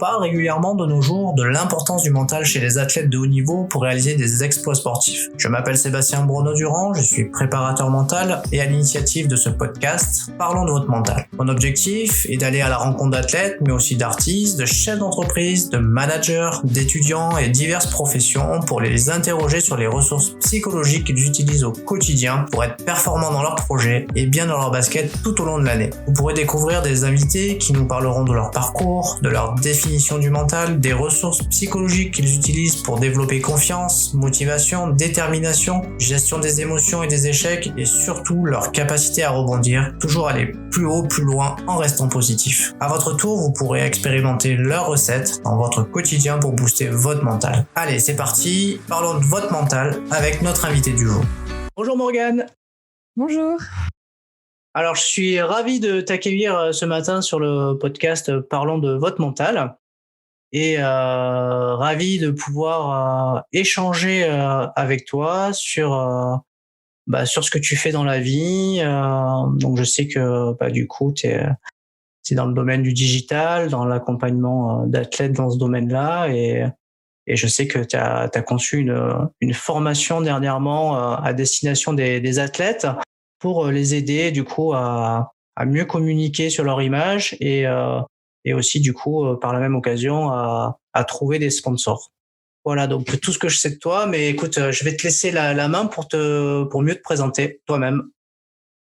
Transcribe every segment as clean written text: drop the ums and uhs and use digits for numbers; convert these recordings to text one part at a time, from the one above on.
parle régulièrement de nos jours de l'importance du mental chez les athlètes de haut niveau pour réaliser des exploits sportifs. Je m'appelle Sébastien Bruno-Durand, je suis préparateur mental et à l'initiative de ce podcast, parlons de votre mental. Mon objectif est d'aller à la rencontre d'athlètes, mais aussi d'artistes, de chefs d'entreprise, de managers, d'étudiants et diverses professions pour les interroger sur les ressources psychologiques qu'ils utilisent au quotidien pour être performants dans leurs projets et bien dans leur basket tout au long de l'année. Vous pourrez découvrir des invités qui nous parleront de leur parcours, de leur définition du mental, des ressources psychologiques qu'ils utilisent pour développer confiance, motivation, détermination, gestion des émotions et des échecs et surtout leur capacité à rebondir, toujours aller plus haut, plus loin en restant positif. À votre tour, vous pourrez expérimenter leurs recettes dans votre quotidien pour booster votre mental. Allez, c'est parti, parlons de votre mental avec notre invité du jour. Bonjour Morgane. Bonjour. Alors, je suis ravi de t'accueillir ce matin sur le podcast Parlons de votre mental et ravi de pouvoir échanger avec toi sur ce que tu fais dans la vie. Donc, je sais que du coup, tu es dans le domaine du digital, dans l'accompagnement d'athlètes dans ce domaine-là et je sais que tu as conçu une formation dernièrement à destination des athlètes pour les aider du coup à mieux communiquer sur leur image et aussi du coup par la même occasion à trouver des sponsors. Voilà, donc tout ce que je sais de toi, mais écoute, je vais te laisser la main pour mieux te présenter toi-même.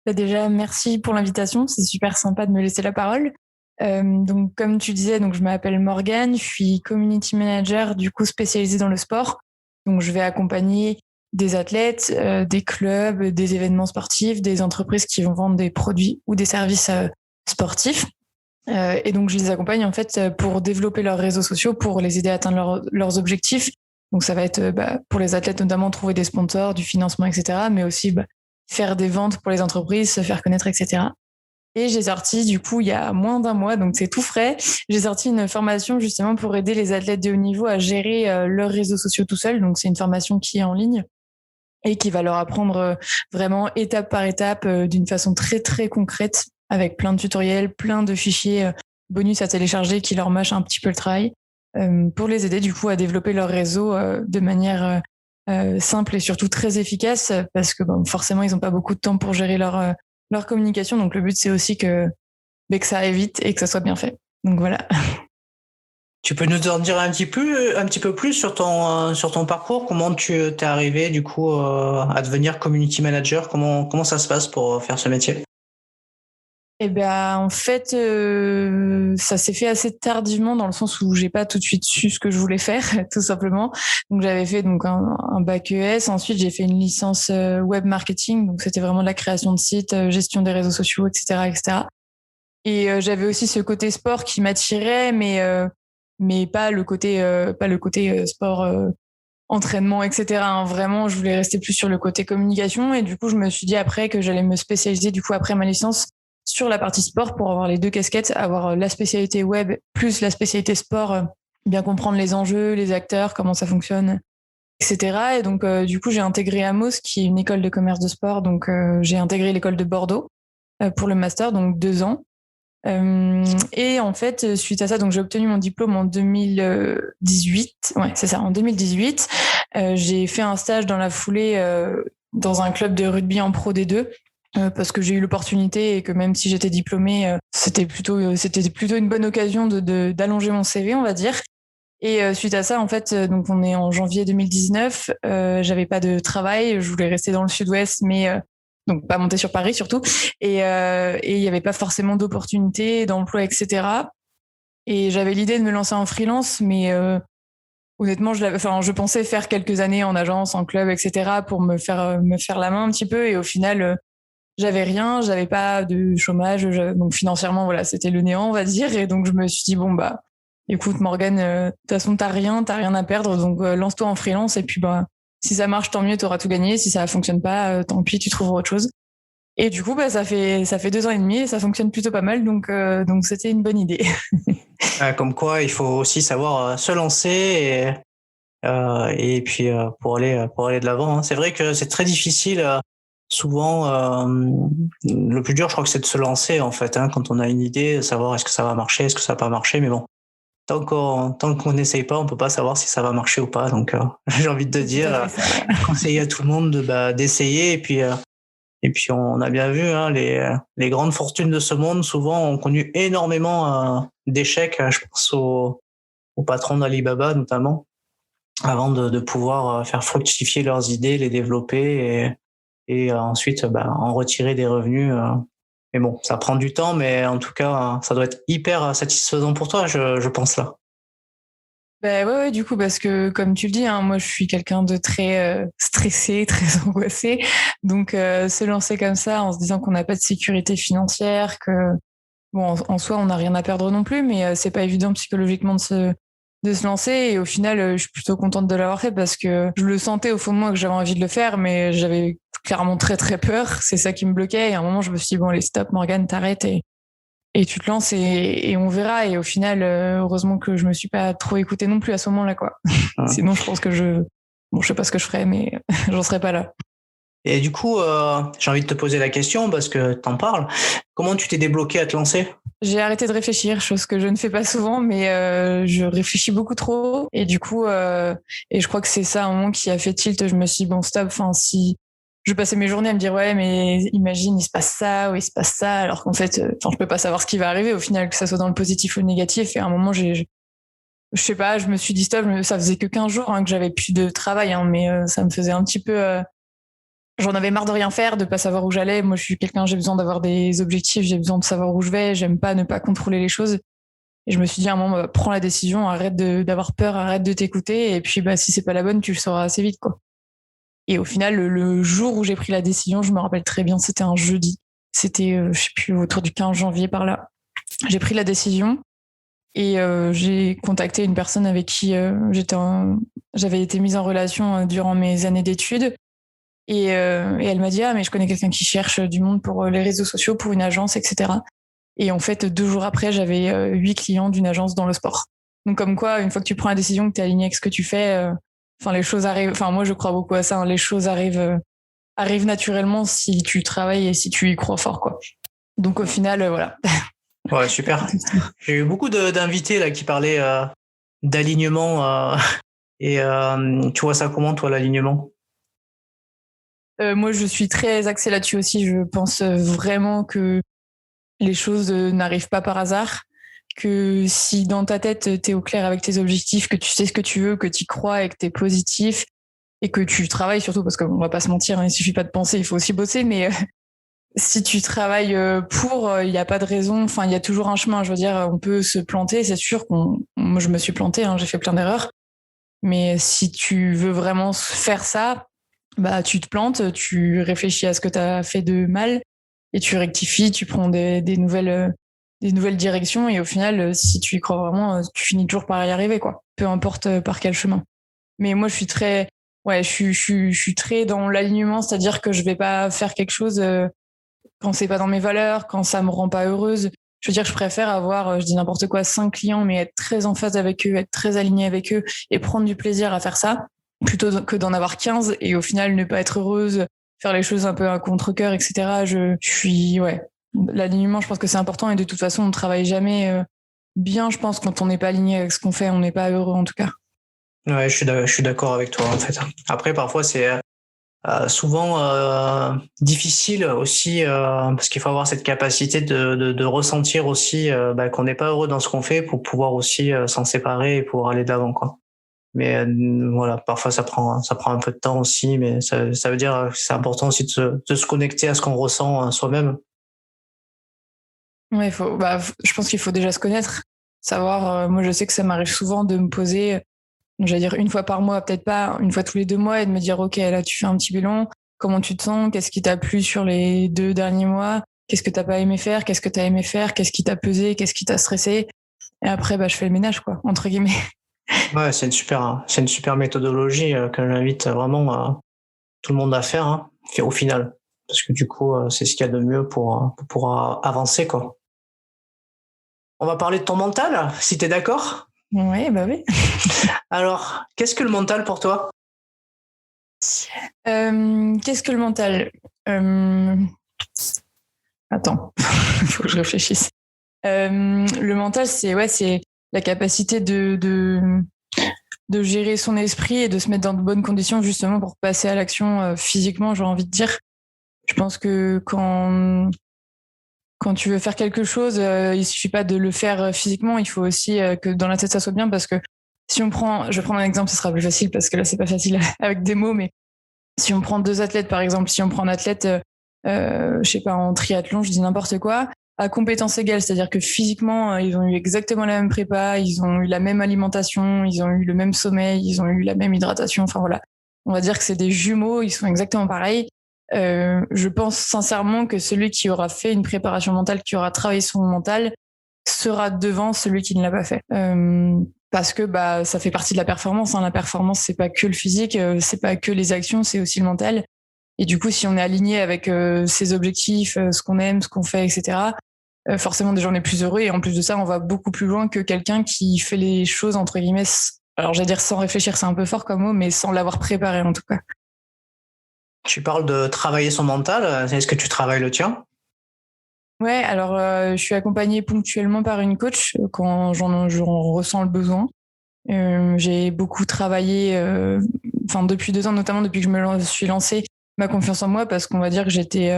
Déjà, merci pour l'invitation, c'est super sympa de me laisser la parole. Donc comme tu disais, donc je m'appelle Morgane, je suis community manager du coup spécialisée dans le sport. Donc je vais accompagner des athlètes, des clubs, des événements sportifs, des entreprises qui vont vendre des produits ou des services sportifs. Et donc je les accompagne en fait pour développer leurs réseaux sociaux, pour les aider à atteindre leurs objectifs. Donc ça va être pour les athlètes notamment trouver des sponsors, du financement, etc. Mais aussi faire des ventes pour les entreprises, se faire connaître, etc. Et j'ai sorti, du coup, il y a moins d'un mois, donc c'est tout frais, j'ai sorti une formation justement pour aider les athlètes de haut niveau à gérer leurs réseaux sociaux tout seuls. Donc c'est une formation qui est en ligne et qui va leur apprendre vraiment étape par étape d'une façon très très concrète avec plein de tutoriels, plein de fichiers bonus à télécharger qui leur mâchent un petit peu le travail pour les aider du coup à développer leur réseau de manière simple et surtout très efficace parce que forcément ils n'ont pas beaucoup de temps pour gérer leur communication. Donc le but c'est aussi que ça aille vite et que ça soit bien fait. Donc voilà. Tu peux nous en dire un petit peu plus sur ton parcours, comment tu t'es arrivé du coup à devenir community manager, comment ça se passe pour faire ce métier? Eh ben en fait, ça s'est fait assez tardivement dans le sens où j'ai pas tout de suite su ce que je voulais faire, tout simplement. Donc j'avais fait un bac ES, ensuite j'ai fait une licence web marketing, donc c'était vraiment de la création de sites, gestion des réseaux sociaux, etc., etc. Et j'avais aussi ce côté sport qui m'attirait, mais pas le côté sport entraînement, etc. Hein. Vraiment, je voulais rester plus sur le côté communication. Et du coup, je me suis dit après que j'allais me spécialiser, du coup, après ma licence, sur la partie sport pour avoir les deux casquettes, avoir la spécialité web plus la spécialité sport, bien comprendre les enjeux, les acteurs, comment ça fonctionne, etc. Et donc, du coup, j'ai intégré Amos, qui est une école de commerce de sport. Donc, j'ai intégré l'école de Bordeaux pour le master, donc 2 ans. Et en fait, suite à ça, donc j'ai obtenu mon diplôme en 2018. Ouais, c'est ça, en 2018. J'ai fait un stage dans la foulée dans un club de rugby en Pro D2 parce que j'ai eu l'opportunité et que même si j'étais diplômée, c'était plutôt une bonne occasion d'allonger mon CV, on va dire. Et suite à ça, en fait, donc on est en janvier 2019. J'avais pas de travail, je voulais rester dans le Sud-Ouest, mais donc pas monter sur Paris surtout. Et il y avait pas forcément d'opportunités, d'emploi, etc. Et j'avais l'idée de me lancer en freelance, mais honnêtement, je pensais faire quelques années en agence, en club, etc. pour me faire la main un petit peu. Et au final, j'avais rien, j'avais pas de chômage, donc financièrement, voilà, c'était le néant, on va dire. Et donc je me suis dit écoute Morgane, de toute façon t'as rien à perdre, donc lance-toi en freelance et puis si ça marche tant mieux, t'auras tout gagné. Si ça fonctionne pas, tant pis, tu trouveras autre chose. Et du coup ça fait 2 ans et demi et ça fonctionne plutôt pas mal, donc c'était une bonne idée. Comme quoi, il faut aussi savoir se lancer et puis pour aller de l'avant. Hein. C'est vrai que c'est très difficile. Souvent, le plus dur, je crois que c'est de se lancer en fait. Hein, quand on a une idée, savoir est-ce que ça va marcher, est-ce que ça va pas marcher. Mais bon, tant qu'on n'essaye pas, on peut pas savoir si ça va marcher ou pas. Donc, j'ai envie de te dire, conseiller à tout le monde d'essayer. Et puis, on a bien vu, hein, les grandes fortunes de ce monde, souvent, ont connu énormément d'échecs. Je pense aux patrons d'Alibaba, notamment, avant de pouvoir faire fructifier leurs idées, les développer et ensuite en retirer des revenus. Mais bon, ça prend du temps, mais en tout cas, ça doit être hyper satisfaisant pour toi, je pense là. Ouais, du coup, parce que comme tu le dis, hein, moi je suis quelqu'un de très stressé, très angoissé. Donc se lancer comme ça en se disant qu'on n'a pas de sécurité financière, que bon, en soi on n'a rien à perdre non plus, mais c'est pas évident psychologiquement de se lancer. Et au final, je suis plutôt contente de l'avoir fait parce que je le sentais au fond de moi que j'avais envie de le faire, mais j'avais clairement très très peur. C'est ça qui me bloquait. Et à un moment, je me suis dit, bon, allez, stop, Morgane, t'arrêtes et tu te lances et on verra. Et au final, heureusement que je me suis pas trop écoutée non plus à ce moment-là, quoi. Ouais. Sinon, je pense que je sais pas ce que je ferais, mais j'en serais pas là. Et du coup, j'ai envie de te poser la question parce que t'en parles. Comment tu t'es débloqué à te lancer? J'ai arrêté de réfléchir, chose que je ne fais pas souvent, mais je réfléchis beaucoup trop. Et du coup, et je crois que c'est ça un moment qui a fait tilt. Je me suis dit, bon, stop, enfin, si je passais mes journées à me dire, ouais, mais imagine, il se passe ça ou il se passe ça, alors qu'en fait, je peux pas savoir ce qui va arriver au final, que ça soit dans le positif ou le négatif. Et à un moment, je sais pas, je me suis dit, stop, ça faisait que 15 jours que j'avais plus de travail, mais ça me faisait un petit peu... J'en avais marre de rien faire, de pas savoir où j'allais. Moi, je suis quelqu'un, j'ai besoin d'avoir des objectifs, j'ai besoin de savoir où je vais. J'aime pas ne pas contrôler les choses. Et je me suis dit à un moment, prends la décision, arrête d'avoir peur, arrête de t'écouter. Et puis, si c'est pas la bonne, tu le sauras assez vite, quoi. Et au final, le jour où j'ai pris la décision, je me rappelle très bien, c'était un jeudi. C'était, je sais plus, autour du 15 janvier par là. J'ai pris la décision et j'ai contacté une personne avec qui j'avais été mise en relation durant mes années d'études. Et elle m'a dit, ah, mais je connais quelqu'un qui cherche du monde pour les réseaux sociaux, pour une agence, etc. Et en fait, 2 jours après, j'avais 8 clients d'une agence dans le sport. Donc, comme quoi, une fois que tu prends la décision, que tu es aligné avec ce que tu fais, les choses arrivent. Enfin, moi, je crois beaucoup à ça. Les choses arrivent naturellement si tu travailles et si tu y crois fort, quoi. Donc, au final, voilà. Ouais, super. J'ai eu beaucoup d'invités là qui parlaient d'alignement. Et tu vois ça comment, toi, l'alignement? Moi, je suis très axée là-dessus aussi. Je pense vraiment que les choses n'arrivent pas par hasard, que si dans ta tête, t'es au clair avec tes objectifs, que tu sais ce que tu veux, que tu y crois et que t'es positif et que tu travailles surtout, parce qu'on va pas se mentir, il suffit pas de penser, il faut aussi bosser, mais si tu travailles pour, il n'y a pas de raison, enfin, il y a toujours un chemin. Je veux dire, on peut se planter, c'est sûr moi, je me suis plantée, j'ai fait plein d'erreurs, mais si tu veux vraiment faire ça, tu te plantes, tu réfléchis à ce que tu as fait de mal et tu rectifies, tu prends des nouvelles directions et au final, si tu y crois vraiment, tu finis toujours par y arriver, quoi. Peu importe par quel chemin. Mais moi, je suis très, ouais, je suis très dans l'alignement, c'est-à-dire que je vais pas faire quelque chose quand c'est pas dans mes valeurs, quand ça me rend pas heureuse. Je veux dire, je préfère avoir, je dis n'importe quoi, 5 clients, mais être très en phase avec eux, être très aligné avec eux et prendre du plaisir à faire ça, plutôt que d'en avoir 15 et au final ne pas être heureuse, faire les choses un peu à contre-cœur, etc. Je suis, ouais. L'alignement, je pense que c'est important et de toute façon, on ne travaille jamais bien, je pense, quand on n'est pas aligné avec ce qu'on fait, on n'est pas heureux en tout cas. Ouais, je suis d'accord avec toi en fait. Après, parfois, c'est souvent difficile aussi parce qu'il faut avoir cette capacité de ressentir aussi qu'on n'est pas heureux dans ce qu'on fait pour pouvoir aussi s'en séparer et pouvoir aller de l'avant, quoi. Mais voilà, parfois ça prend un peu de temps aussi, mais ça veut dire que c'est important aussi de se connecter à ce qu'on ressent soi-même. Ouais, je pense qu'il faut déjà se connaître, savoir. Moi, je sais que ça m'arrive souvent de me poser, j'allais dire une fois par mois, peut-être pas, une fois tous les 2 mois, et de me dire, ok, là, tu fais un petit bilan. Comment tu te sens? Qu'est-ce qui t'a plu sur les 2 derniers mois? Qu'est-ce que t'as pas aimé faire? Qu'est-ce que t'as aimé faire? Qu'est-ce qui t'a pesé? Qu'est-ce qui t'a stressé? Et après, je fais le ménage, quoi, entre guillemets. Ouais, c'est une super méthodologie que j'invite vraiment tout le monde à faire, hein, au final, parce que du coup, c'est ce qu'il y a de mieux pour pouvoir avancer, quoi. On va parler de ton mental, si t'es d'accord. Ouais, oui. Alors, qu'est-ce que le mental pour toi? Qu'est-ce que le mental? Attends, il faut que je réfléchisse. Le mental, c'est la capacité de gérer son esprit et de se mettre dans de bonnes conditions justement pour passer à l'action physiquement, j'ai envie de dire. Je pense que quand tu veux faire quelque chose, il suffit pas de le faire physiquement, il faut aussi que dans la tête ça soit bien, parce que si on prend, je vais prendre un exemple, ce sera plus facile parce que là c'est pas facile avec des mots, mais si on prend deux athlètes par exemple, si on prend un athlète, je sais pas, en triathlon, je dis n'importe quoi, à compétences égales, c'est-à-dire que physiquement ils ont eu exactement la même prépa, ils ont eu la même alimentation, ils ont eu le même sommeil, ils ont eu la même hydratation, enfin voilà, on va dire que c'est des jumeaux, ils sont exactement pareils. Je pense sincèrement que celui qui aura fait une préparation mentale, qui aura travaillé son mental, sera devant celui qui ne l'a pas fait. Parce que bah ça fait partie de la performance. Hein. La performance, c'est pas que le physique, c'est pas que les actions, c'est aussi le mental. Et du coup, si on est aligné avec ses objectifs, ce qu'on aime, ce qu'on fait, etc., forcément déjà on est plus heureux. Et en plus de ça, on va beaucoup plus loin que quelqu'un qui fait les choses entre guillemets. Alors j'allais dire sans réfléchir, c'est un peu fort comme mot, mais sans l'avoir préparé en tout cas. Tu parles de travailler son mental. Est-ce que tu travailles le tien? Ouais, alors je suis accompagnée ponctuellement par une coach quand j'en ressens le besoin. J'ai beaucoup travaillé, depuis 2 ans, notamment depuis que je me suis lancée, ma confiance en moi, parce qu'on va dire que j'étais,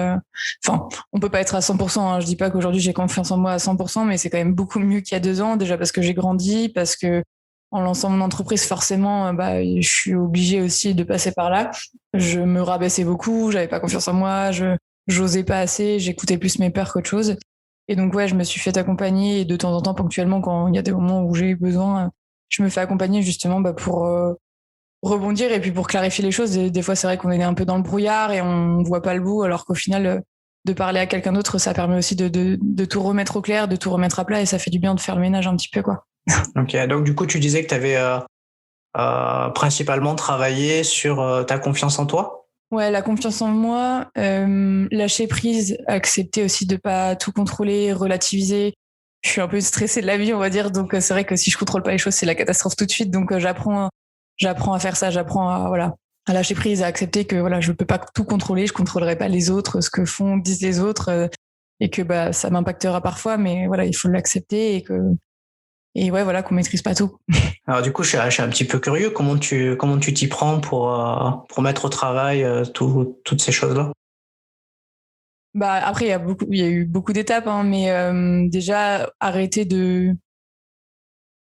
on peut pas être à 100%. Hein, je dis pas qu'aujourd'hui j'ai confiance en moi à 100%, mais c'est quand même beaucoup mieux qu'il y a 2 ans, déjà parce que j'ai grandi, parce que en lançant mon entreprise, forcément, je suis obligée aussi de passer par là. Je me rabaissais beaucoup, j'avais pas confiance en moi, j'osais pas assez, j'écoutais plus mes peurs qu'autre chose. Et donc ouais, je me suis fait accompagner, et de temps en temps, ponctuellement, quand il y a des moments où j'ai eu besoin, je me fais accompagner justement pour rebondir et puis pour clarifier les choses. Des fois, c'est vrai qu'on est un peu dans le brouillard et on voit pas le bout, alors qu'au final, de parler à quelqu'un d'autre, ça permet aussi de tout remettre au clair, de tout remettre à plat, et ça fait du bien de faire le ménage un petit peu, quoi. Ok, donc du coup, tu disais que tu avais principalement travaillé sur ta confiance en toi? Ouais, la confiance en moi, lâcher prise, accepter aussi de pas tout contrôler, relativiser. Je suis un peu stressée de la vie, on va dire, donc c'est vrai que si je contrôle pas les choses, c'est la catastrophe tout de suite. Donc j'apprends à faire ça, j'apprends à lâcher prise, à accepter que voilà, je peux pas tout contrôler, je contrôlerai pas les autres, ce que disent les autres, et que bah ça m'impactera parfois, mais voilà, il faut l'accepter, et ouais, voilà, qu'on maîtrise pas tout. Alors du coup, je suis un petit peu curieux. Comment tu t'y prends pour mettre au travail toutes ces choses-là? Bah après, il y a eu beaucoup d'étapes, hein, mais déjà arrêter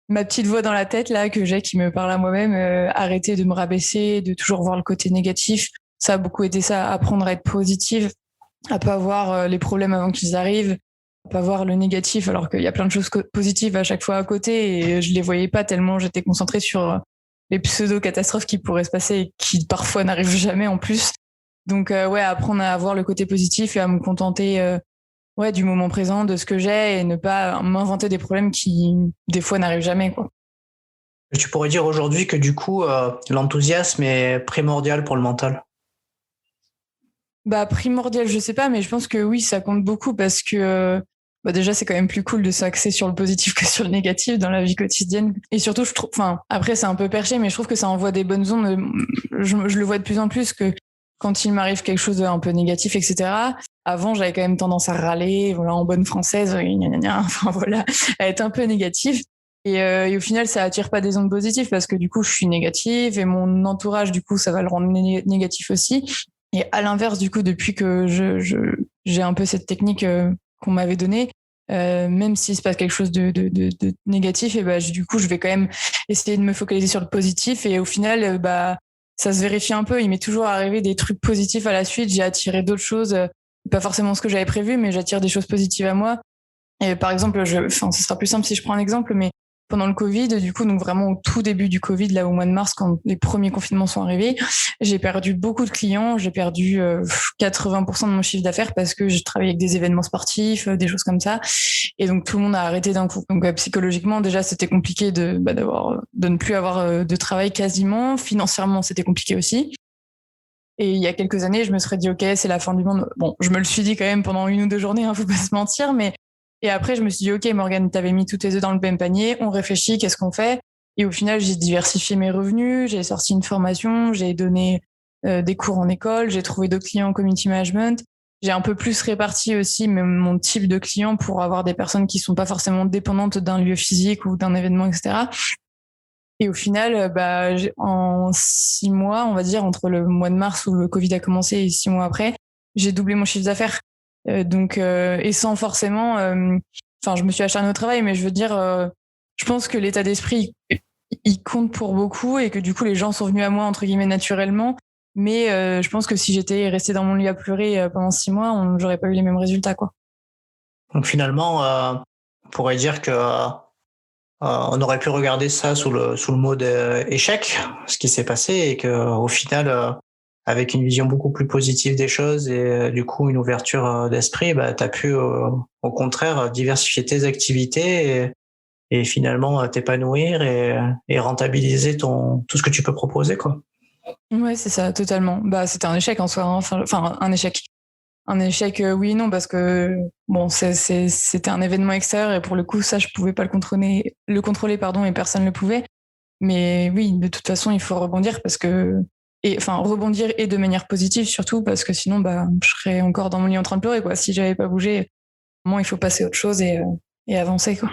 ma petite voix dans la tête là que j'ai qui me parle à moi-même, arrêter de me rabaisser, de toujours voir le côté négatif. Ça a beaucoup été ça, apprendre à être positive, à pas voir les problèmes avant qu'ils arrivent, à pas voir le négatif alors qu'il y a plein de choses positives à chaque fois à côté, et je les voyais pas tellement j'étais concentrée sur les pseudo-catastrophes qui pourraient se passer et qui parfois n'arrivent jamais en plus. Donc ouais, apprendre à voir le côté positif et à me contenter du moment présent, de ce que j'ai, et ne pas m'inventer des problèmes qui des fois n'arrivent jamais, quoi. Tu pourrais dire aujourd'hui que du coup, l'enthousiasme est primordial pour le mental. Bah primordial, je sais pas, mais je pense que oui, ça compte beaucoup, parce que déjà c'est quand même plus cool de s'axer sur le positif que sur le négatif dans la vie quotidienne. Et surtout, je trouve, après c'est un peu perché, mais je trouve que ça envoie des bonnes ondes. Je le vois de plus en plus que quand il m'arrive quelque chose d'un peu négatif, etc. Avant, j'avais quand même tendance à râler, voilà, en bonne française, gna gna gna, enfin voilà, à être un peu négative. Et au final, ça attire pas des ondes positives, parce que du coup, je suis négative, et mon entourage, du coup, ça va le rendre négatif aussi. Et à l'inverse, du coup, depuis que j'ai un peu cette technique qu'on m'avait donnée, même s'il se passe quelque chose de négatif, et du coup, je vais quand même essayer de me focaliser sur le positif. Et au final, ça se vérifie un peu. Il m'est toujours arrivé des trucs positifs à la suite. J'ai attiré d'autres choses, pas forcément ce que j'avais prévu, mais j'attire des choses positives à moi. Et par exemple, ce sera plus simple si je prends un exemple, mais pendant le Covid, du coup, donc vraiment au tout début du Covid, là au mois de mars, quand les premiers confinements sont arrivés, j'ai perdu beaucoup de clients, j'ai perdu 80% de mon chiffre d'affaires, parce que j'ai travaillé avec des événements sportifs, des choses comme ça, et donc tout le monde a arrêté d'un coup. Donc psychologiquement, déjà, c'était compliqué de ne plus avoir de travail quasiment. Financièrement, c'était compliqué aussi. Et il y a quelques années, je me serais dit, ok, c'est la fin du monde. Bon, je me le suis dit quand même pendant 1 ou 2 journées, faut pas se mentir, mais et après, je me suis dit, ok, Morgane, t'avais mis tous tes œufs dans le même panier, on réfléchit, qu'est-ce qu'on fait? Et au final, j'ai diversifié mes revenus, j'ai sorti une formation, j'ai donné des cours en école, j'ai trouvé d'autres clients en community management. j'ai un peu plus réparti aussi mon type de client pour avoir des personnes qui sont pas forcément dépendantes d'un lieu physique ou d'un événement, etc. Et au final, en 6 mois, on va dire, entre le mois de mars où le Covid a commencé et 6 mois après, j'ai doublé mon chiffre d'affaires. Et sans forcément, je me suis acharnée au travail, mais je veux dire, je pense que l'état d'esprit, il compte pour beaucoup et que du coup, les gens sont venus à moi, entre guillemets, naturellement. Mais je pense que si j'étais restée dans mon lit à pleurer pendant 6 mois, j'aurais pas eu les mêmes résultats, quoi. Donc finalement, on pourrait dire que on aurait pu regarder ça sous le mode échec, ce qui s'est passé, et que au final, avec une vision beaucoup plus positive des choses et du coup une ouverture d'esprit, tu as pu au contraire diversifier tes activités et finalement t'épanouir et rentabiliser tout ce que tu peux proposer, quoi. Ouais, c'est ça, totalement. C'était un échec en soi, hein. Enfin, un échec. Un échec, oui et non, parce que bon, c'était un événement extérieur et pour le coup, ça, je pouvais pas le contrôler, pardon, et personne le pouvait. Mais oui, de toute façon, il faut rebondir rebondir et de manière positive surtout, parce que sinon, je serais encore dans mon lit en train de pleurer, quoi. Si j'avais pas bougé, il faut passer à autre chose et avancer, quoi.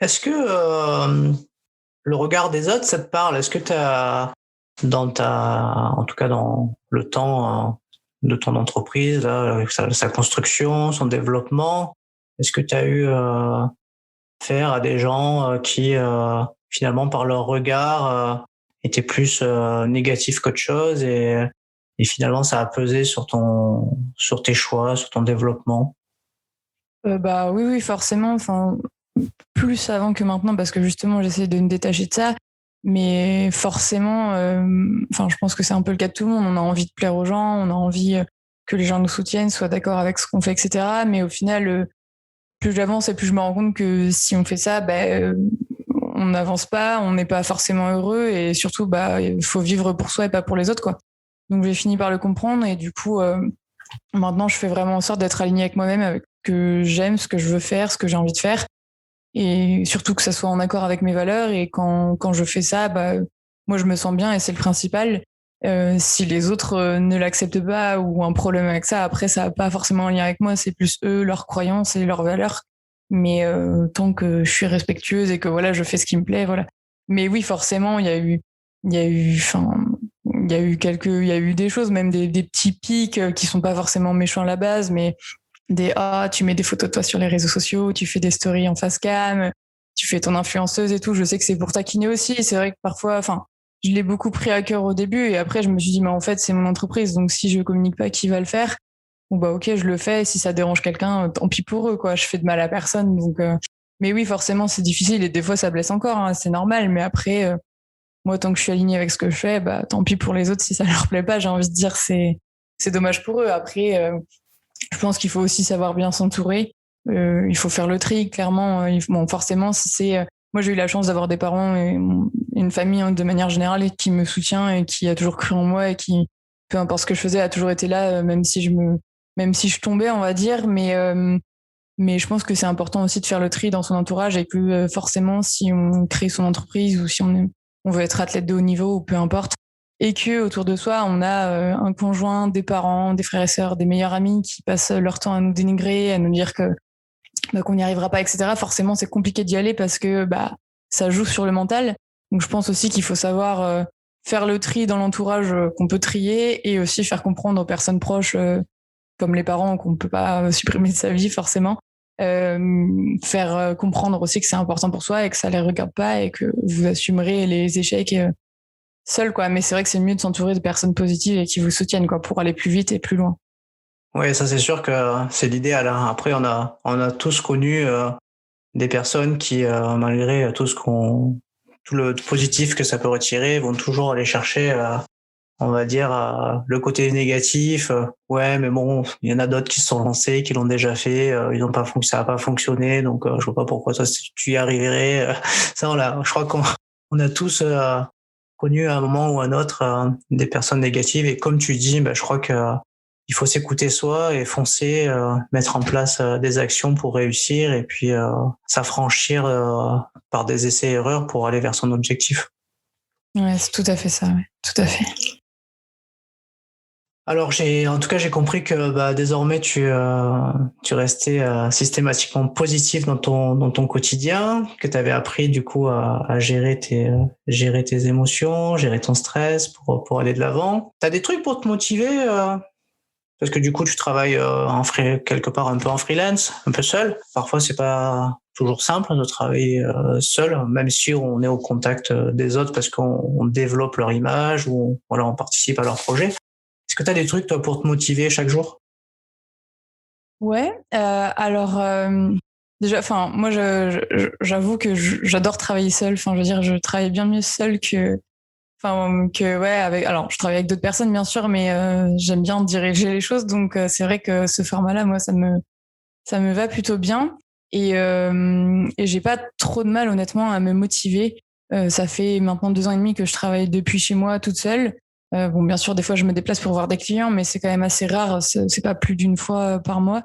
Est-ce que le regard des autres, ça te parle? Est-ce que tu as en tout cas dans le temps de ton entreprise, là, avec sa construction, son développement, est-ce que tu as eu affaire à des gens qui finalement par leur regard étaient plus négatifs qu'autre chose et finalement ça a pesé sur tes choix, sur ton développement? Oui, oui, forcément. Enfin, plus avant que maintenant, parce que justement, j'essaie de me détacher de ça. Mais forcément, je pense que c'est un peu le cas de tout le monde. On a envie de plaire aux gens, on a envie que les gens nous soutiennent, soient d'accord avec ce qu'on fait, etc. Mais au final, plus j'avance et plus je me rends compte que si on fait ça, on n'avance pas, on n'est pas forcément heureux et surtout, il faut vivre pour soi et pas pour les autres, quoi. Donc j'ai fini par le comprendre et du coup, maintenant, je fais vraiment en sorte d'être alignée avec moi-même, avec ce que j'aime, ce que je veux faire, ce que j'ai envie de faire. Et surtout que ça soit en accord avec mes valeurs. Et quand je fais ça, moi, je me sens bien et c'est le principal. Si les autres ne l'acceptent pas ou ont un problème avec ça, après, ça n'a pas forcément un lien avec moi. C'est plus eux, leurs croyances et leurs valeurs. Mais tant que je suis respectueuse et que voilà, je fais ce qui me plaît, voilà. Mais oui, forcément, il y a eu des choses, même des petits pics qui sont pas forcément méchants à la base, mais tu mets des photos de toi sur les réseaux sociaux, tu fais des stories en face cam, tu fais ton influenceuse et tout. Je sais que c'est pour taquiner aussi. C'est vrai que parfois, je l'ai beaucoup pris à cœur au début et après je me suis dit, mais en fait, c'est mon entreprise. Donc si je communique pas, qui va le faire? Bon, ok, je le fais. Si ça dérange quelqu'un, tant pis pour eux, quoi. Je fais de mal à personne. Mais oui, forcément, c'est difficile et des fois, ça blesse encore, hein, c'est normal. Mais après, moi, tant que je suis alignée avec ce que je fais, tant pis pour les autres si ça leur plaît pas. J'ai envie de dire, c'est dommage pour eux. Après, je pense qu'il faut aussi savoir bien s'entourer. Il faut faire le tri, clairement. Forcément, si c'est. Moi, j'ai eu la chance d'avoir des parents et une famille, hein, de manière générale, et qui me soutient et qui a toujours cru en moi et qui, peu importe ce que je faisais, a toujours été là, même si je tombais, on va dire. Mais je pense que c'est important aussi de faire le tri dans son entourage et que forcément, si on crée son entreprise ou si on veut être athlète de haut niveau ou peu importe, et que autour de soi, on a un conjoint, des parents, des frères et sœurs, des meilleurs amis qui passent leur temps à nous dénigrer, à nous dire qu'on n'y arrivera pas, etc. Forcément, c'est compliqué d'y aller parce que ça joue sur le mental. Donc, je pense aussi qu'il faut savoir faire le tri dans l'entourage qu'on peut trier et aussi faire comprendre aux personnes proches, comme les parents, qu'on ne peut pas supprimer de sa vie forcément. Faire comprendre aussi que c'est important pour soi et que ça les regarde pas et que vous assumerez les échecs seul, quoi. Mais c'est vrai que c'est mieux de s'entourer de personnes positives et qui vous soutiennent, quoi, pour aller plus vite et plus loin. Oui, ça c'est sûr que c'est l'idéal, hein. Après, on a tous connu des personnes qui, malgré tout le positif que ça peut retirer, vont toujours aller chercher, on va dire, le côté négatif. Ouais, mais bon, il y en a d'autres qui se sont lancés, qui l'ont déjà fait, ça n'a pas fonctionné, donc je vois pas pourquoi toi tu y arriverais. Ça, je crois qu'on a tous connu à un moment ou à un autre des personnes négatives. Et comme tu dis, je crois que il faut s'écouter soi et foncer, mettre en place des actions pour réussir et puis s'affranchir par des essais-erreurs pour aller vers son objectif. Ouais, c'est tout à fait ça, ouais. Tout à fait. Alors en tout cas, j'ai compris que désormais tu restais systématiquement positif dans ton quotidien, que tu avais appris du coup à gérer tes émotions, gérer ton stress pour aller de l'avant. T'as des trucs pour te motiver parce que du coup tu travailles quelque part un peu en freelance, un peu seul. Parfois c'est pas toujours simple de travailler seul, même si on est au contact des autres parce qu'on développe leur image ou voilà on participe à leur projet. Est-ce que tu as des trucs, toi, pour te motiver chaque jour? Ouais, alors, déjà, enfin, moi, j'avoue que j'adore travailler seule. Enfin, je veux dire, je travaille bien mieux seule ouais, alors, je travaille avec d'autres personnes, bien sûr, mais j'aime bien diriger les choses. Donc, c'est vrai que ce format-là, moi, ça me va plutôt bien. Et j'ai pas trop de mal, honnêtement, à me motiver. Ça fait maintenant 2 ans et demi que je travaille depuis chez moi toute seule. Bon, bien sûr, des fois, je me déplace pour voir des clients, mais c'est quand même assez rare. C'est pas plus d'une fois par mois.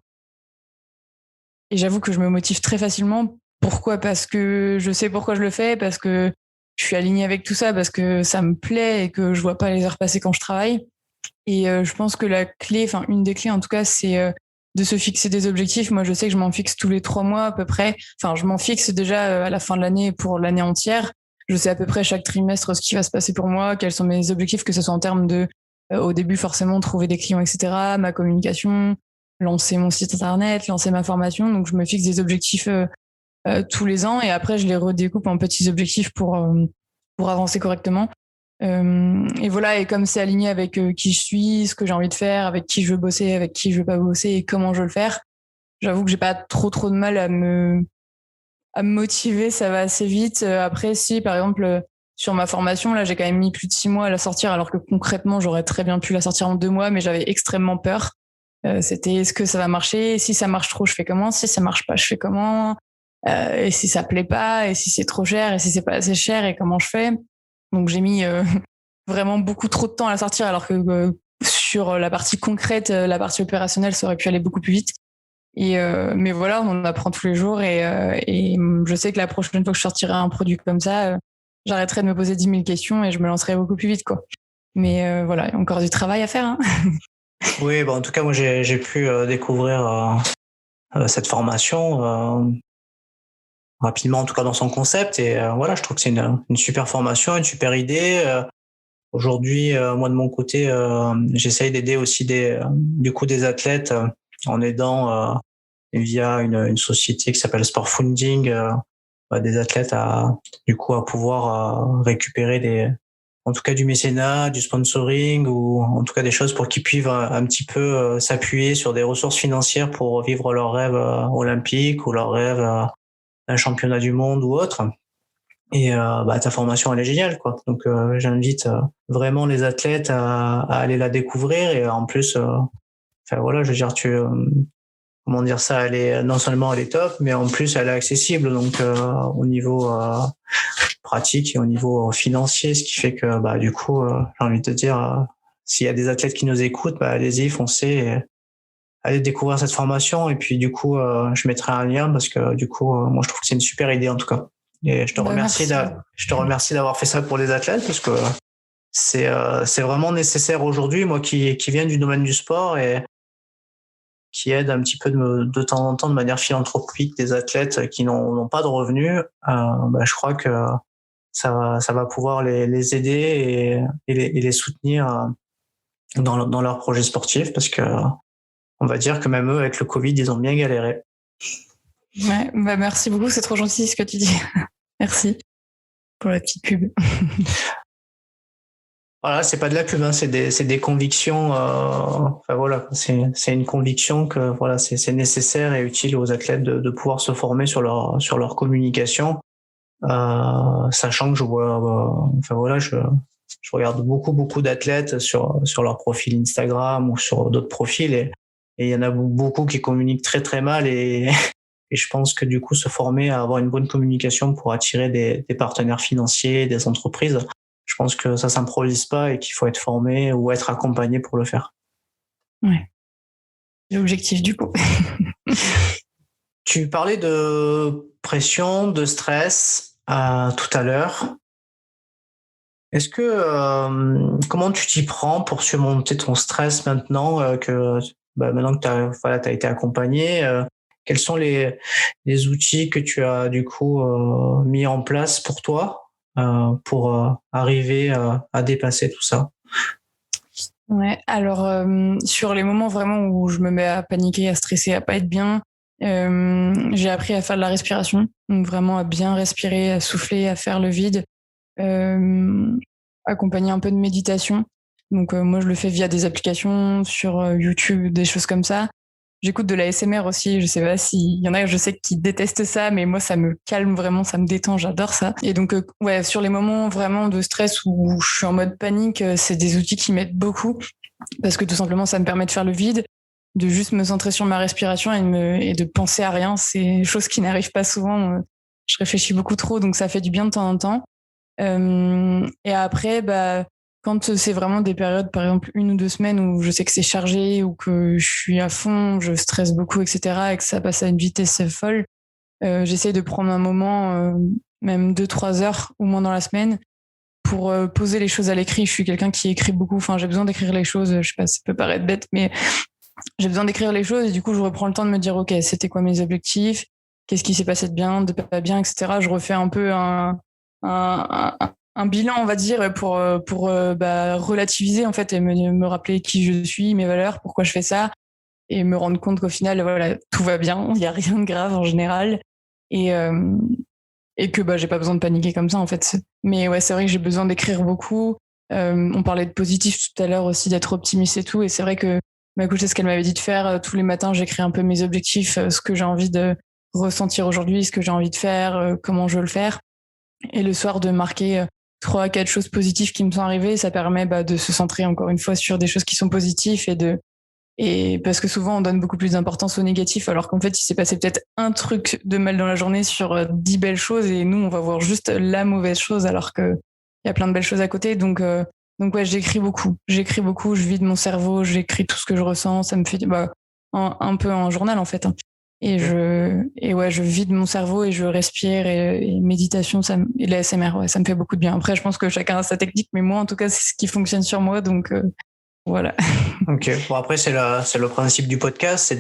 Et j'avoue que je me motive très facilement. Pourquoi? Parce que je sais pourquoi je le fais, parce que je suis alignée avec tout ça, parce que ça me plaît et que je vois pas les heures passer quand je travaille. Et je pense que la clé, enfin une des clés en tout cas, c'est de se fixer des objectifs. Moi, je sais que je m'en fixe tous les 3 mois à peu près. Enfin, je m'en fixe déjà à la fin de l'année pour l'année entière. Je sais à peu près chaque trimestre ce qui va se passer pour moi, quels sont mes objectifs, que ce soit en termes de, au début forcément trouver des clients, etc., ma communication, lancer mon site internet, lancer ma formation. Donc, je me fixe des objectifs tous les ans et après, je les redécoupe en petits objectifs pour avancer correctement. Et voilà, et comme c'est aligné avec qui je suis, ce que j'ai envie de faire, avec qui je veux bosser, avec qui je veux pas bosser et comment je veux le faire, j'avoue que j'ai pas trop de mal à me motiver, ça va assez vite. Après, si par exemple sur ma formation, là, j'ai quand même mis plus de 6 mois à la sortir, alors que concrètement, j'aurais très bien pu la sortir en 2 mois, mais j'avais extrêmement peur. C'était est-ce que ça va marcher? Si ça marche trop, je fais comment? Si ça marche pas, je fais comment? Et si ça plaît pas? Et si c'est trop cher? Et si c'est pas assez cher? Et comment je fais? Donc j'ai mis vraiment beaucoup trop de temps à la sortir, alors que sur la partie concrète, la partie opérationnelle, ça aurait pu aller beaucoup plus vite. Mais voilà, on en apprend tous les jours et je sais que la prochaine fois que je sortirai un produit comme ça, j'arrêterai de me poser 10 000 questions et je me lancerai beaucoup plus vite, quoi. Mais voilà, il y a encore du travail à faire, hein. Oui, en tout cas, moi, j'ai pu découvrir cette formation rapidement, en tout cas dans son concept. Et voilà, je trouve que c'est une super formation, une super idée. Aujourd'hui, moi, de mon côté, j'essaye d'aider aussi du coup, des athlètes en aidant via une société qui s'appelle Sport Funding, des athlètes du coup, à pouvoir récupérer en tout cas du mécénat, du sponsoring ou en tout cas des choses pour qu'ils puissent un petit peu s'appuyer sur des ressources financières pour vivre leur rêve olympique ou leur rêve d'un championnat du monde ou autre. Et ta formation elle est géniale quoi. Donc j'invite vraiment les athlètes à aller la découvrir et en plus enfin voilà, je veux dire comment dire ça, elle est non seulement elle est top, mais en plus elle est accessible donc au niveau pratique et au niveau financier, ce qui fait que du coup j'ai envie de te dire s'il y a des athlètes qui nous écoutent, allez-y, foncez, et allez découvrir cette formation et puis du coup je mettrai un lien parce que du coup moi je trouve que c'est une super idée en tout cas. Et Bah, merci. je te remercie d'avoir fait ça pour les athlètes parce que c'est vraiment nécessaire aujourd'hui, moi qui viens du domaine du sport et qui aide un petit peu de temps en temps de manière philanthropique des athlètes qui n'ont pas de revenus. Je crois que ça va pouvoir les aider et les soutenir dans leurs projets sportifs parce que on va dire que même eux avec le Covid ils ont bien galéré. Ouais, bah merci beaucoup, c'est trop gentil ce que tu dis. Merci pour la petite pub. Voilà, c'est pas de la pub, hein, c'est des convictions. Enfin voilà, c'est une conviction que voilà, c'est nécessaire et utile aux athlètes de pouvoir se former sur leur communication, sachant que je vois, enfin voilà, je regarde beaucoup d'athlètes sur leur profil Instagram ou sur d'autres profils et il y en a beaucoup qui communiquent très mal et et je pense que du coup se former à avoir une bonne communication pour attirer des partenaires financiers, des entreprises. Je pense que ça s'improvise pas et qu'il faut être formé ou être accompagné pour le faire. Ouais. L'objectif du coup. Tu parlais de pression, de stress tout à l'heure. Est-ce que comment tu t'y prends pour surmonter ton stress maintenant maintenant que t'as été accompagné, quels sont les outils que tu as du coup mis en place pour toi pour arriver à dépasser tout ça? Ouais, alors sur les moments vraiment où je me mets à paniquer, à stresser, à pas être bien, j'ai appris à faire de la respiration, donc vraiment à bien respirer, à souffler, à faire le vide, euh, accompagné un peu de méditation. Donc moi je le fais via des applications sur YouTube, des choses comme ça. J'écoute de la ASMR aussi, je sais pas s'il y en a, je sais qui détestent ça, mais moi ça me calme vraiment, ça me détend, j'adore ça. Et donc ouais, sur les moments vraiment de stress où je suis en mode panique, c'est des outils qui m'aident beaucoup parce que tout simplement ça me permet de faire le vide, de juste me centrer sur ma respiration et de penser à rien. C'est une chose qui n'arrive pas souvent. Je réfléchis beaucoup trop, donc ça fait du bien de temps en temps. Et après, bah, quand c'est vraiment des périodes, par exemple 1 ou 2 semaines où je sais que c'est chargé ou que je suis à fond, je stresse beaucoup, etc., et que ça passe à une vitesse folle, j'essaye de prendre un moment, même 2, 3 heures au moins dans la semaine, pour poser les choses à l'écrit. Je suis quelqu'un qui écrit beaucoup. Enfin, j'ai besoin d'écrire les choses. Je sais pas, ça peut paraître bête, mais j'ai besoin d'écrire les choses et du coup, je reprends le temps de me dire, ok, c'était quoi mes objectifs? Qu'est-ce qui s'est passé de bien, de pas bien, etc. Je refais un peu un bilan, on va dire, pour bah, relativiser en fait et me rappeler qui je suis, mes valeurs, pourquoi je fais ça et me rendre compte qu'au final, voilà, tout va bien, il y a rien de grave en général et euh, et que bah j'ai pas besoin de paniquer comme ça en fait. Mais ouais, c'est vrai que j'ai besoin d'écrire beaucoup. On parlait de positif tout à l'heure aussi, d'être optimiste et tout, et c'est vrai que ma coach, c'est ce qu'elle m'avait dit de faire. Tous les matins, j'écris un peu mes objectifs, ce que j'ai envie de ressentir aujourd'hui, ce que j'ai envie de faire, comment je veux le faire. Et le soir, de marquer 3 à 4 choses positives qui me sont arrivées, ça permet bah, de se centrer encore une fois sur des choses qui sont positives et parce que souvent on donne beaucoup plus d'importance au négatif, alors qu'en fait il s'est passé peut-être un truc de mal dans la journée sur 10 belles choses et nous on va voir juste la mauvaise chose alors que il y a plein de belles choses à côté. Donc ouais, j'écris beaucoup, je vide mon cerveau, j'écris tout ce que je ressens, ça me fait bah, un peu un journal en fait. Hein. Et ouais, je vide mon cerveau et je respire et méditation, et l'ASMR, ouais, ça me fait beaucoup de bien. Après, je pense que chacun a sa technique, mais moi, en tout cas, c'est ce qui fonctionne sur moi, donc voilà. Ok. Bon, après, c'est le principe du podcast,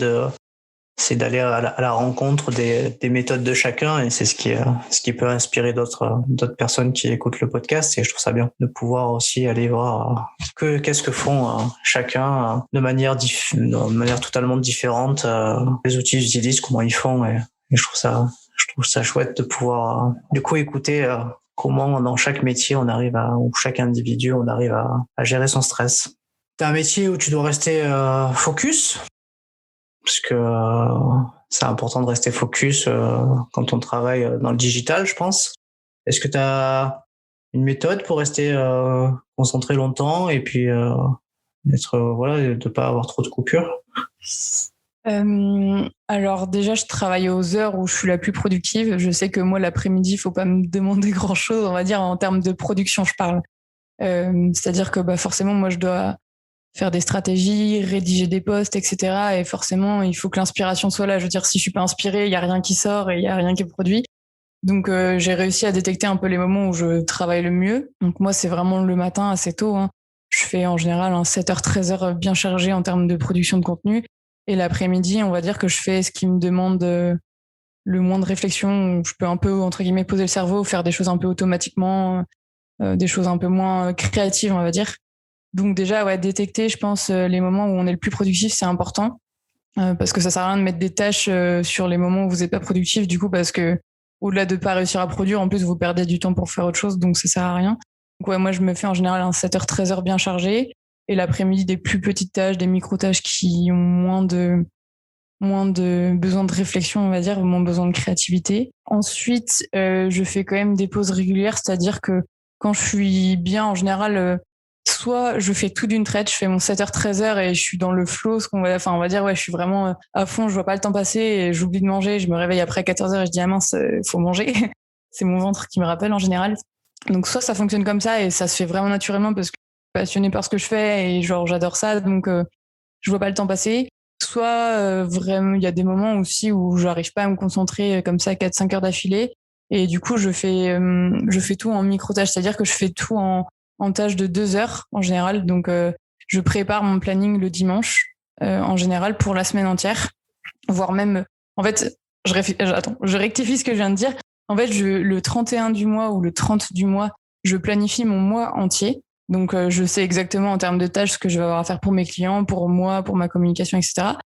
c'est d'aller à la rencontre des méthodes de chacun, et c'est ce qui peut inspirer d'autres personnes qui écoutent le podcast. Et je trouve ça bien de pouvoir aussi aller voir qu'est-ce que font chacun de manière totalement différente, les outils qu'ils utilisent, comment ils font, et je trouve ça chouette de pouvoir du coup écouter comment dans chaque métier ou chaque individu on arrive à gérer son stress. T'as un métier où tu dois rester focus, parce que c'est important de rester focus quand on travaille dans le digital, je pense. Est-ce que tu as une méthode pour rester concentré longtemps et puis voilà, de pas avoir trop de coupures? Alors déjà, je travaille aux heures où je suis la plus productive. Je sais que moi, l'après-midi, il faut pas me demander grand-chose, on va dire, en termes de production, je parle. C'est-à-dire que bah, forcément, moi, je dois faire des stratégies, rédiger des posts, etc. Et forcément, il faut que l'inspiration soit là. Je veux dire, si je suis pas inspirée, il y a rien qui sort et il y a rien qui est produit. Donc, j'ai réussi à détecter un peu les moments où je travaille le mieux. Donc, moi, c'est vraiment le matin, assez tôt. Hein. Je fais en général un 7h, 13h bien chargé en termes de production de contenu. Et l'après-midi, on va dire que je fais ce qui me demande le moins de réflexion, où je peux un peu, entre guillemets, poser le cerveau, faire des choses un peu automatiquement, des choses un peu moins créatives, on va dire. Donc déjà, ouais, détecter, je pense, les moments où on est le plus productif, c'est important. Parce que ça sert à rien de mettre des tâches sur les moments où vous n'êtes pas productif, du coup, parce que au-delà de pas réussir à produire, en plus, vous perdez du temps pour faire autre chose, donc ça sert à rien. Donc ouais, moi, je me fais en général un 7h, 13h bien chargé, et l'après-midi, des plus petites tâches, des micro-tâches qui ont moins de besoin de réflexion, on va dire, moins besoin de créativité. Ensuite, je fais quand même des pauses régulières, c'est-à-dire que quand je suis bien, en général, soit je fais tout d'une traite, je fais mon 7h, 13h et je suis dans le flow, on va dire, ouais, je suis vraiment à fond, je vois pas le temps passer et j'oublie de manger, je me réveille après 14h et je dis, ah mince, faut manger. C'est mon ventre qui me rappelle en général. Donc, soit ça fonctionne comme ça et ça se fait vraiment naturellement parce que je suis passionnée par ce que je fais et genre, j'adore ça, donc je vois pas le temps passer. Soit vraiment, il y a des moments aussi où j'arrive pas à me concentrer comme ça 4-5 heures d'affilée et du coup, je fais tout en micro-tâches, c'est-à-dire que je fais tout en tâche de 2 heures en général. Donc, je prépare mon planning le dimanche en général pour la semaine entière, voire même. En fait, je rectifie ce que je viens de dire. En fait, le 31 du mois ou le 30 du mois, je planifie mon mois entier. Donc, je sais exactement en termes de tâches ce que je vais avoir à faire pour mes clients, pour moi, pour ma communication, etc.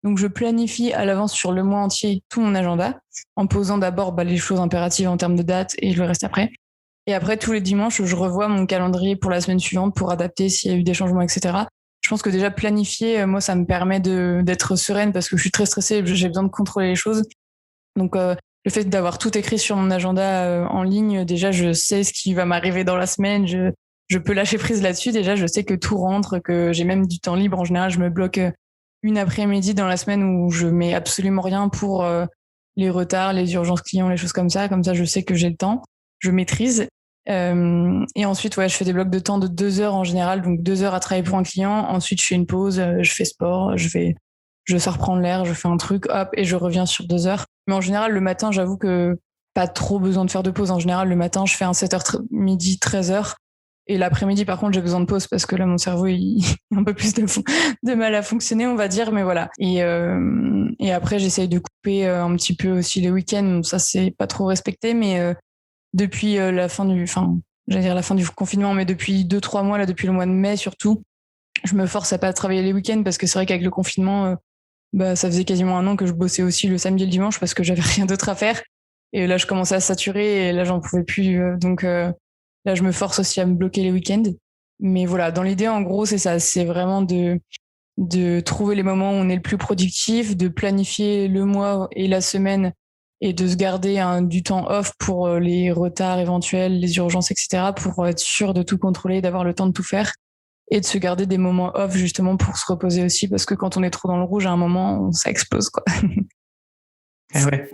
Donc, je planifie à l'avance sur le mois entier tout mon agenda, en posant d'abord les choses impératives en termes de date et le reste après. Et après, tous les dimanches, je revois mon calendrier pour la semaine suivante pour adapter s'il y a eu des changements, etc. Je pense que déjà planifier, moi, ça me permet d'être sereine parce que je suis très stressée, j'ai besoin de contrôler les choses. Donc, le fait d'avoir tout écrit sur mon agenda en ligne, déjà, je sais ce qui va m'arriver dans la semaine. Je peux lâcher prise là-dessus. Déjà, je sais que tout rentre, que j'ai même du temps libre. En général, je me bloque une après-midi dans la semaine où je mets absolument rien pour les retards, les urgences clients, les choses comme ça. Comme ça, je sais que j'ai le temps, je maîtrise. Et ensuite, je fais des blocs de temps de 2 heures en général, donc 2 heures à travailler pour un client. Ensuite, je fais une pause, je fais sport, je sors prendre l'air, je fais un truc, hop, et je reviens sur 2 heures. Mais en général, le matin, j'avoue que pas trop besoin de faire de pause. En général, le matin, je fais un 7h midi, 13h. Et l'après-midi, par contre, j'ai besoin de pause parce que là, mon cerveau, il a un peu plus de mal à fonctionner, on va dire. Mais voilà. Et après, j'essaye de couper un petit peu aussi les week-ends. Ça, c'est pas trop respecté, mais depuis la fin du confinement, mais depuis 2-3 mois, là, depuis le mois de mai surtout, je me force à pas travailler les week-ends parce que c'est vrai qu'avec le confinement, ça faisait quasiment 1 an que je bossais aussi le samedi et le dimanche parce que j'avais rien d'autre à faire. Et là, je commençais à saturer et là, j'en pouvais plus. Donc là, je me force aussi à me bloquer les week-ends. Mais voilà, dans l'idée, en gros, c'est ça. C'est vraiment de trouver les moments où on est le plus productif, de planifier le mois et la semaine et de se garder du temps off pour les retards éventuels, les urgences, etc., pour être sûr de tout contrôler, d'avoir le temps de tout faire et de se garder des moments off justement pour se reposer aussi parce que quand on est trop dans le rouge, à un moment, ça explose, quoi. Et ouais.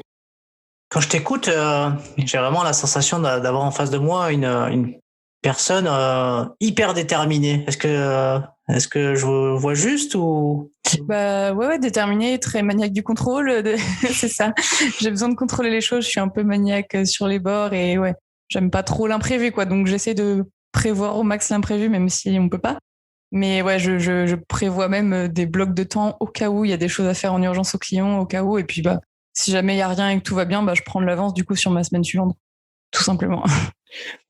Quand je t'écoute, j'ai vraiment la sensation d'avoir en face de moi une personne hyper déterminée. Est-ce que je vois juste ou? Ouais, déterminé, très maniaque du contrôle, c'est ça. J'ai besoin de contrôler les choses, je suis un peu maniaque sur les bords et ouais, j'aime pas trop l'imprévu, quoi. Donc j'essaie de prévoir au max l'imprévu, même si on peut pas. Mais ouais, je prévois même des blocs de temps au cas où il y a des choses à faire en urgence aux clients, au cas où. Et puis si jamais il y a rien et que tout va bien, je prends de l'avance du coup sur ma semaine suivante, tout simplement.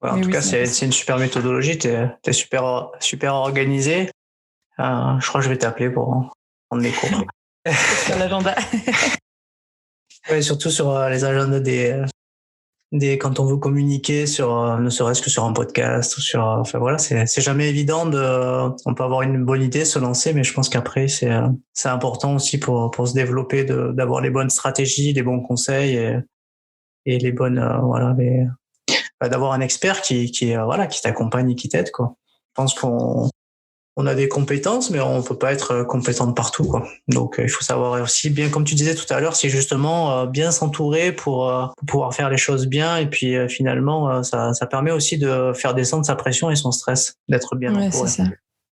Ouais, en tout cas, c'est une super méthodologie. T'es super super organisé. Je crois que je vais t'appeler pour prendre des cours. Sur l'agenda. Ouais, surtout sur les agendas quand on veut communiquer sur ne serait-ce que sur un podcast ou sur enfin voilà, c'est jamais évident on peut avoir une bonne idée, se lancer, mais je pense qu'après c'est important aussi pour se développer d'avoir les bonnes stratégies, les bons conseils et les bonnes d'avoir un expert qui t'accompagne et qui t'aide, quoi. Je pense qu'on a des compétences, mais on peut pas être compétent de partout, quoi. Donc, il faut savoir aussi bien, comme tu disais tout à l'heure, c'est justement bien s'entourer pour pouvoir faire les choses bien. Et puis, finalement, ça permet aussi de faire descendre sa pression et son stress, d'être bien entouré.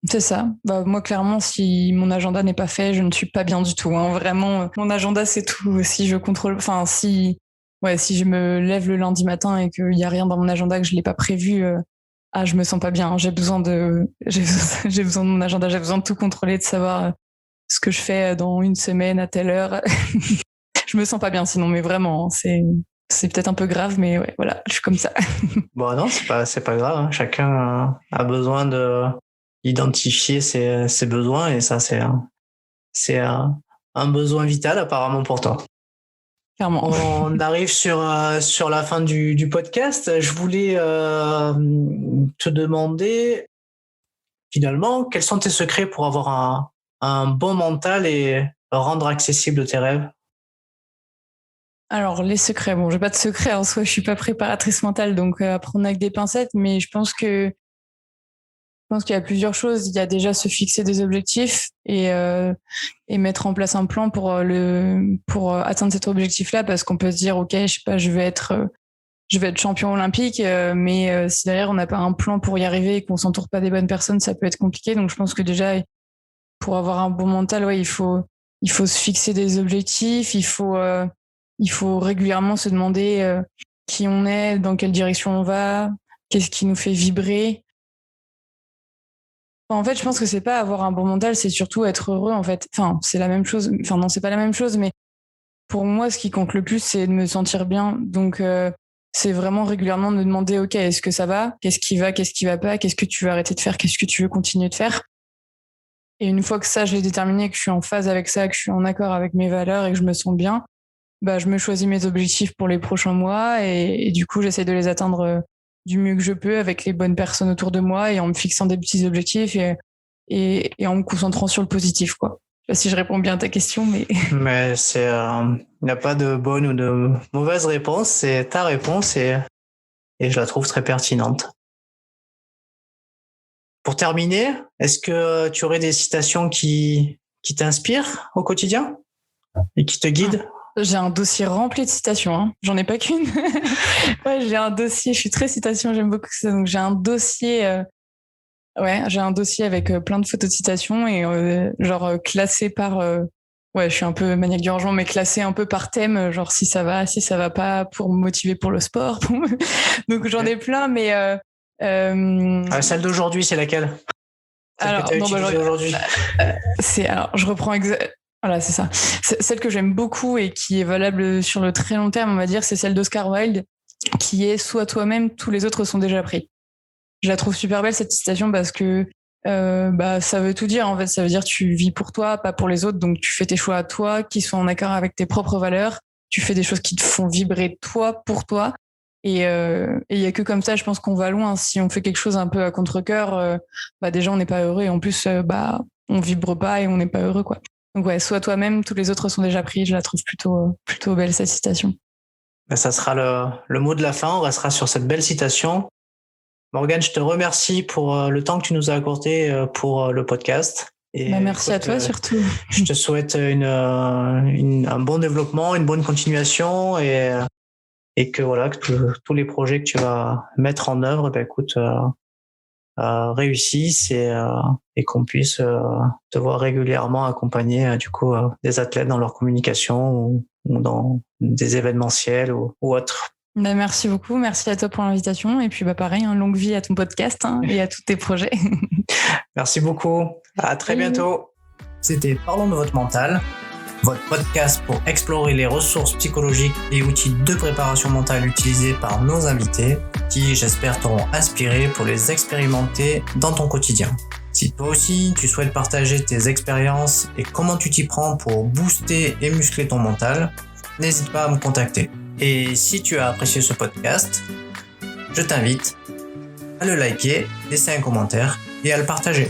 C'est ça. Moi, clairement, si mon agenda n'est pas fait, je ne suis pas bien du tout, hein. Vraiment, mon agenda, c'est tout. Si je contrôle, si je me lève le lundi matin et qu'il y a rien dans mon agenda que je l'ai pas prévu, je me sens pas bien. J'ai besoin de mon agenda, j'ai besoin de tout contrôler, de savoir ce que je fais dans une semaine à telle heure. Je me sens pas bien sinon, mais vraiment, c'est peut-être un peu grave, mais ouais, voilà, je suis comme ça. Bon, non, c'est pas grave, hein. Chacun a besoin d'identifier ses besoins, et ça, c'est un besoin vital apparemment pour toi. Clairement. On arrive sur la fin du podcast. Je voulais te demander finalement quels sont tes secrets pour avoir un bon mental et rendre accessible tes rêves. Alors, les secrets, j'ai pas de secrets en soi, je suis pas préparatrice mentale, donc à prendre avec des pincettes, mais je pense qu'il y a plusieurs choses. Il y a déjà se fixer des objectifs et mettre en place un plan pour atteindre cet objectif-là, parce qu'on peut se dire, ok, je sais pas, je vais être champion olympique, mais si derrière on n'a pas un plan pour y arriver et qu'on s'entoure pas des bonnes personnes, ça peut être compliqué. Donc je pense que déjà, pour avoir un bon mental, ouais, il faut se fixer des objectifs, il faut régulièrement se demander qui on est, dans quelle direction on va, qu'est-ce qui nous fait vibrer. En fait, je pense que c'est pas avoir un bon mental, c'est surtout être heureux, en fait. Enfin, c'est la même chose. Enfin, non, c'est pas la même chose, mais pour moi, ce qui compte le plus, c'est de me sentir bien. Donc, c'est vraiment régulièrement de me demander, OK, est-ce que ça va? Qu'est-ce qui va pas? Qu'est-ce que tu veux arrêter de faire? Qu'est-ce que tu veux continuer de faire? Et une fois que ça, je l'ai déterminé, que je suis en phase avec ça, que je suis en accord avec mes valeurs et que je me sens bien, bah, je me choisis mes objectifs pour les prochains mois et du coup, j'essaie de les atteindre du mieux que je peux avec les bonnes personnes autour de moi et en me fixant des petits objectifs et en me concentrant sur le positif, quoi. Je sais pas si je réponds bien à ta question, mais... Mais il n'y a pas de bonne ou de mauvaise réponse, c'est ta réponse et je la trouve très pertinente. Pour terminer, est-ce que tu aurais des citations qui t'inspirent au quotidien et qui te guident? J'ai un dossier rempli de citations, hein. J'en ai pas qu'une. Ouais, j'ai un dossier, je suis très citation, j'aime beaucoup ça. Donc j'ai un dossier, j'ai un dossier avec plein de photos de citations et classé par, ouais, je suis un peu maniaque du rangement, mais classé un peu par thème, genre si ça va pas, pour me motiver pour le sport. Donc j'en ai plein, mais celle d'aujourd'hui, c'est laquelle? Celle que tu as utilisée aujourd'hui? Je reprends voilà, c'est ça. Celle que j'aime beaucoup et qui est valable sur le très long terme, on va dire, c'est celle d'Oscar Wilde, qui est « Sois toi-même, tous les autres sont déjà pris ». Je la trouve super belle, cette citation, parce que ça veut tout dire. En fait, ça veut dire tu vis pour toi, pas pour les autres. Donc, tu fais tes choix à toi, qui sont en accord avec tes propres valeurs. Tu fais des choses qui te font vibrer toi, pour toi. Et il y a que comme ça, je pense qu'on va loin. Si on fait quelque chose un peu à contre-cœur, déjà, on n'est pas heureux. Et en plus, on vibre pas et on n'est pas heureux, quoi. Donc, ouais, sois toi-même, tous les autres sont déjà pris. Je la trouve plutôt belle, cette citation. Ça sera le mot de la fin. On restera sur cette belle citation. Morgane, je te remercie pour le temps que tu nous as accordé pour le podcast. Et merci à toi surtout. Je te souhaite un bon développement, une bonne continuation et que voilà, que tous les projets que tu vas mettre en œuvre, réussissent et qu'on puisse te voir régulièrement accompagner des athlètes dans leur communication ou dans des événementiels ou autres. Merci beaucoup, merci à toi pour l'invitation et puis pareil, longue vie à ton podcast et à tous tes projets. Merci beaucoup, à très bientôt. C'était Parlons de votre mental, votre podcast pour explorer les ressources psychologiques et outils de préparation mentale utilisés par nos invités qui, j'espère, t'auront inspiré pour les expérimenter dans ton quotidien. Si toi aussi tu souhaites partager tes expériences et comment tu t'y prends pour booster et muscler ton mental, n'hésite pas à me contacter. Et si tu as apprécié ce podcast, je t'invite à le liker, laisser un commentaire et à le partager.